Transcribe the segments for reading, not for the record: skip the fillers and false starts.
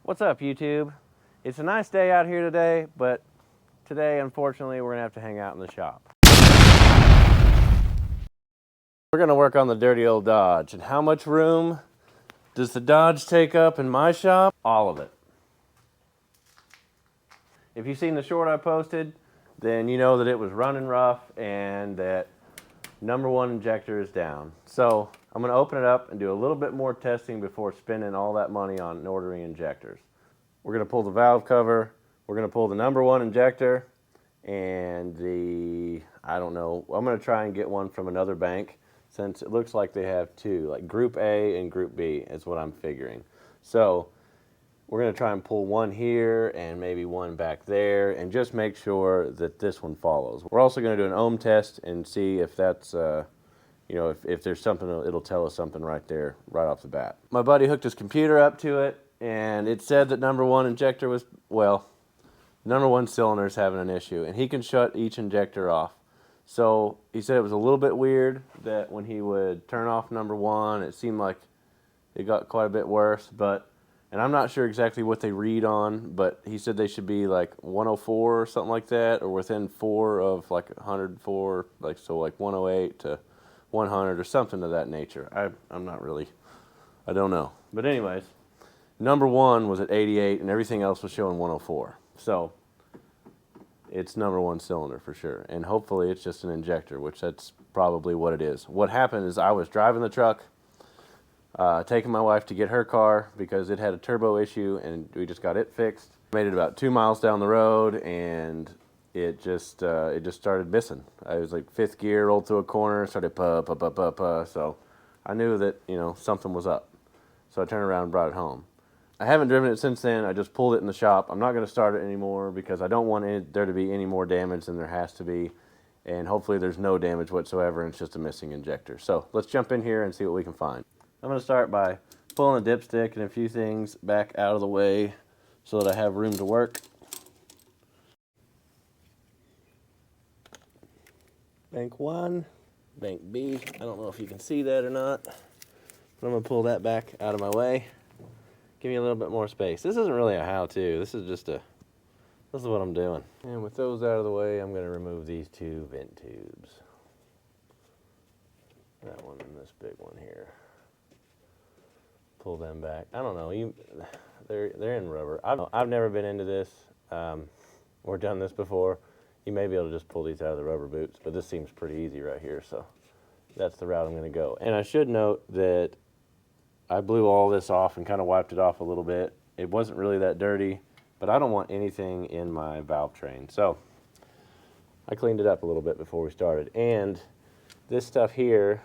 What's up, YouTube? It's a nice day out here today, but today, unfortunately, we're gonna have to hang out in the shop. We're gonna work on the dirty old Dodge. And how much room does the Dodge take up in my shop? All of it. If you've seen the short I posted, then you know that it was running rough and that number one injector is down. So I'm gonna open it up and do a little bit more testing before spending all that money on ordering injectors. We're gonna pull the valve cover, we're gonna pull the number one injector, and I don't know, I'm gonna try and get one from another bank since it looks like they have two, like Group A and Group B is what I'm figuring. So we're gonna try and pull one here and maybe one back there and just make sure that this one follows. We're also gonna do an ohm test and see if that's, if there's something, it'll tell us something right there, right off the bat. My buddy hooked his computer up to it and it said that number one injector was, number one cylinder is having an issue and he can shut each injector off. So he said it was a little bit weird that when he would turn off number one, it seemed like it got quite a bit worse, and I'm not sure exactly what they read on, but he said they should be like 104 or something like that, or within 4 of like 104, like 108 to 100 or something of that nature. I'm not really, I don't know. But anyways, number one was at 88 and everything else was showing 104. So it's number one cylinder for sure. And hopefully it's just an injector, which that's probably what it is. What happened is I was driving the truck, taking my wife to get her car because it had a turbo issue and we just got it fixed. Made it about 2 miles down the road and it just started missing. I was like fifth gear, rolled through a corner, started puh. So I knew that, something was up. So I turned around and brought it home. I haven't driven it since then. I just pulled it in the shop. I'm not going to start it anymore because I don't want there to be any more damage than there has to be. And hopefully there's no damage whatsoever and it's just a missing injector. So let's jump in here and see what we can find. I'm going to start by pulling a dipstick and a few things back out of the way so that I have room to work. Bank 1, Bank B. I don't know if you can see that or not, but I'm going to pull that back out of my way. Give me a little bit more space. This isn't really a how-to. This is what I'm doing. And with those out of the way, I'm going to remove these two vent tubes. That one and this big one here. Pull them back. I don't know. They're in rubber. I've never been into this or done this before. You may be able to just pull these out of the rubber boots, but this seems pretty easy right here, so that's the route I'm going to go. And I should note that I blew all this off and kind of wiped it off a little bit. It wasn't really that dirty, but I don't want anything in my valve train. So I cleaned it up a little bit before we started. And this stuff here,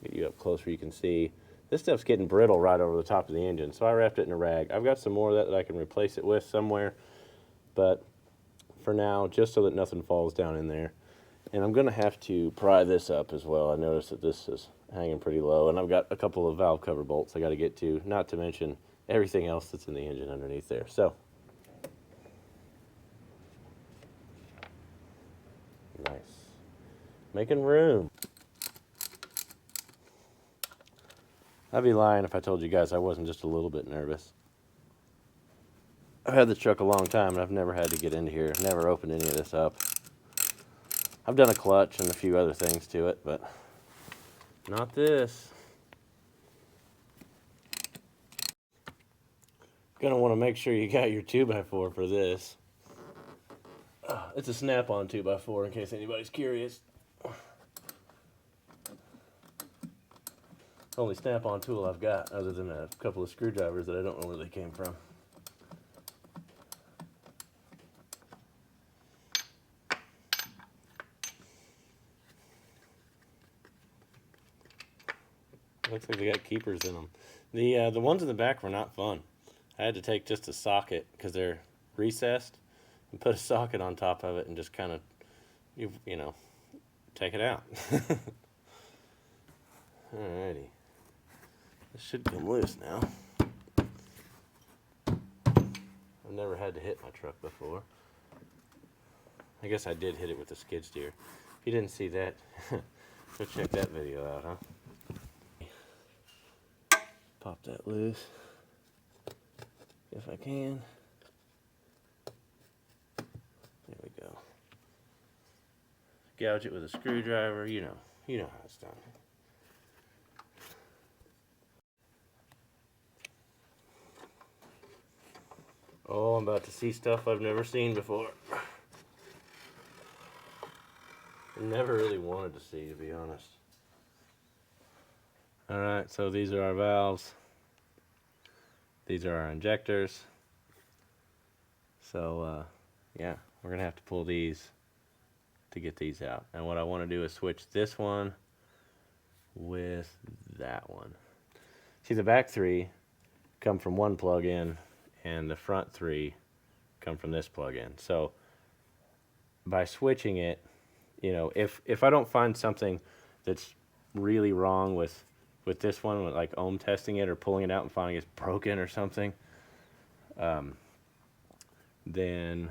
get you up close where you can see, this stuff's getting brittle right over the top of the engine. So I wrapped it in a rag. I've got some more of that I can replace it with somewhere, but for now, just so that nothing falls down in there. And I'm going to have to pry this up as well. I noticed that this is hanging pretty low, and I've got a couple of valve cover bolts I got to get to, not to mention everything else that's in the engine underneath there. So, nice. Making room. I'd be lying if I told you guys I wasn't just a little bit nervous. I've had this truck a long time, and I've never had to get into here. I've never opened any of this up. I've done a clutch and a few other things to it, but not this. Gonna want to make sure you got your 2x4 for this. It's a snap-on 2x4 in case anybody's curious. Only snap-on tool I've got, other than a couple of screwdrivers that I don't know where they came from. Looks like they got keepers in them. The ones in the back were not fun. I had to take just a socket because they're recessed and put a socket on top of it and just kind of, take it out. Alrighty. This should come loose now. I've never had to hit my truck before. I guess I did hit it with a skid steer. If you didn't see that, go check that video out, huh? Pop that loose. if I can. There we go. Gouge it with a screwdriver, you know how it's done. Oh, I'm about to see stuff I've never seen before. I never really wanted to see, to be honest. Alright, so these are our valves. These are our injectors. So, yeah, we're going to have to pull these to get these out. And what I want to do is switch this one with that one. See, the back three come from one plug-in, and the front three come from this plug-in. So by switching it, you know, if I don't find something that's really wrong with this one, like ohm testing it or pulling it out and finding it's broken or something, then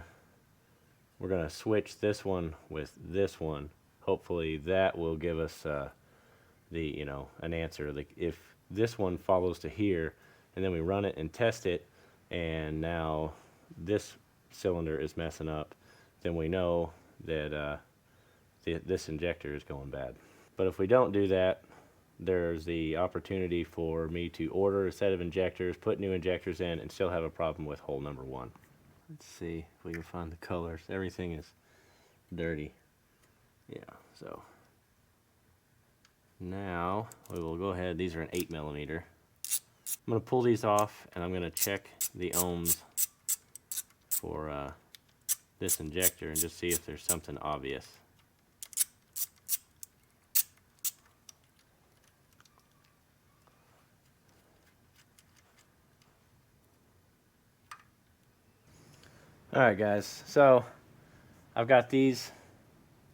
we're going to switch this one with this one. Hopefully that will give us an answer. Like if this one follows to here, and then we run it and test it, and now this cylinder is messing up, then we know that this injector is going bad. But if we don't do that, there's the opportunity for me to order a set of injectors, put new injectors in, and still have a problem with hole number one. Let's see if we can find the colors. Everything is dirty. Yeah, so now we will go ahead. These are an 8mm. I'm going to pull these off, and I'm going to check the ohms for this injector and just see if there's something obvious. Alright guys, so I've got these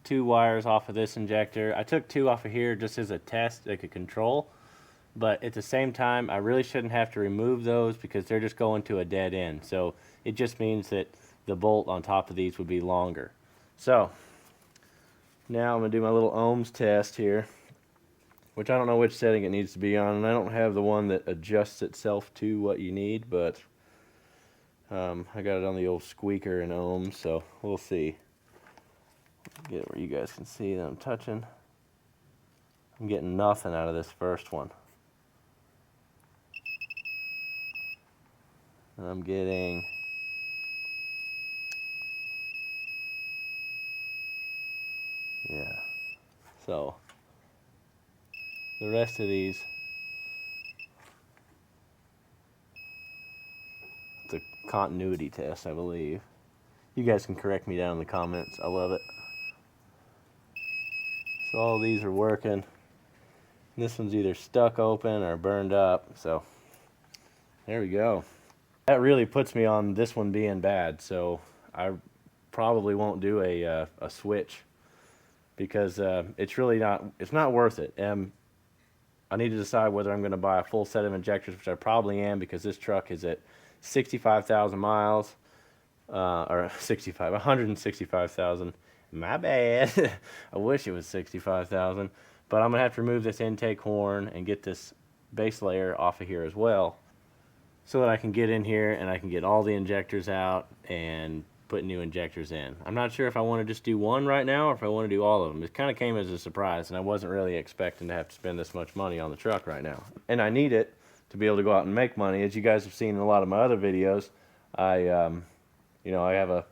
2 wires off of this injector. I took 2 off of here just as a test, like a control, but at the same time I really shouldn't have to remove those because they're just going to a dead end. So it just means that the bolt on top of these would be longer. So now I'm going to do my little ohms test here, which I don't know which setting it needs to be on, and I don't have the one that adjusts itself to what you need, but I got it on the old squeaker in ohms, so we'll see. Get it where you guys can see that I'm touching. I'm getting nothing out of this first one. And I'm getting so the rest of these, it's a continuity test, I believe. You guys can correct me down in the comments. I love it. So all these are working. This one's either stuck open or burned up. So there we go. That really puts me on this one being bad. So I probably won't do a switch because it's really not worth it. I need to decide whether I'm going to buy a full set of injectors, which I probably am because this truck is at 65,000 miles, or 165,000. My bad. I wish it was 65,000, but I'm going to have to remove this intake horn and get this base layer off of here as well so that I can get in here and I can get all the injectors out and put new injectors in. I'm not sure if I want to just do one right now or if I want to do all of them. It kind of came as a surprise, and I wasn't really expecting to have to spend this much money on the truck right now. And I need it to be able to go out and make money. As you guys have seen in a lot of my other videos, I have a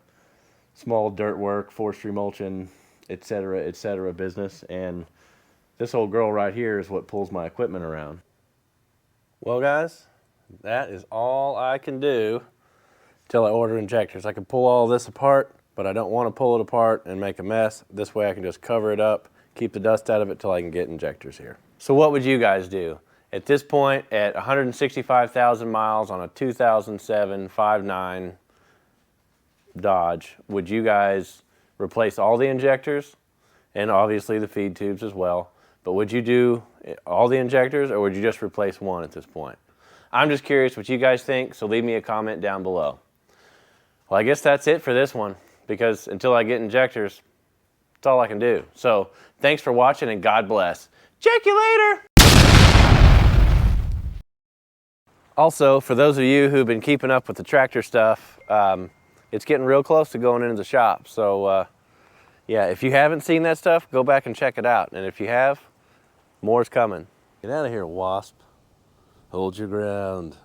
small dirt work, forestry mulching, etc. business, and this old girl right here is what pulls my equipment around. Well guys, that is all I can do till I order injectors. I can pull all this apart, but I don't want to pull it apart and make a mess. This way I can just cover it up, keep the dust out of it till I can get injectors here. So what would you guys do? At this point, at 165,000 miles on a 2007 5.9 Dodge, would you guys replace all the injectors and obviously the feed tubes as well? But would you do all the injectors or would you just replace one at this point? I'm just curious what you guys think, so leave me a comment down below. Well, I guess that's it for this one, because until I get injectors, that's all I can do. So thanks for watching and God bless. Check you later. Also, for those of you who've been keeping up with the tractor stuff, it's getting real close to going into the shop. So yeah, if you haven't seen that stuff, go back and check it out. And if you have, more's coming. Get out of here, wasp. Hold your ground.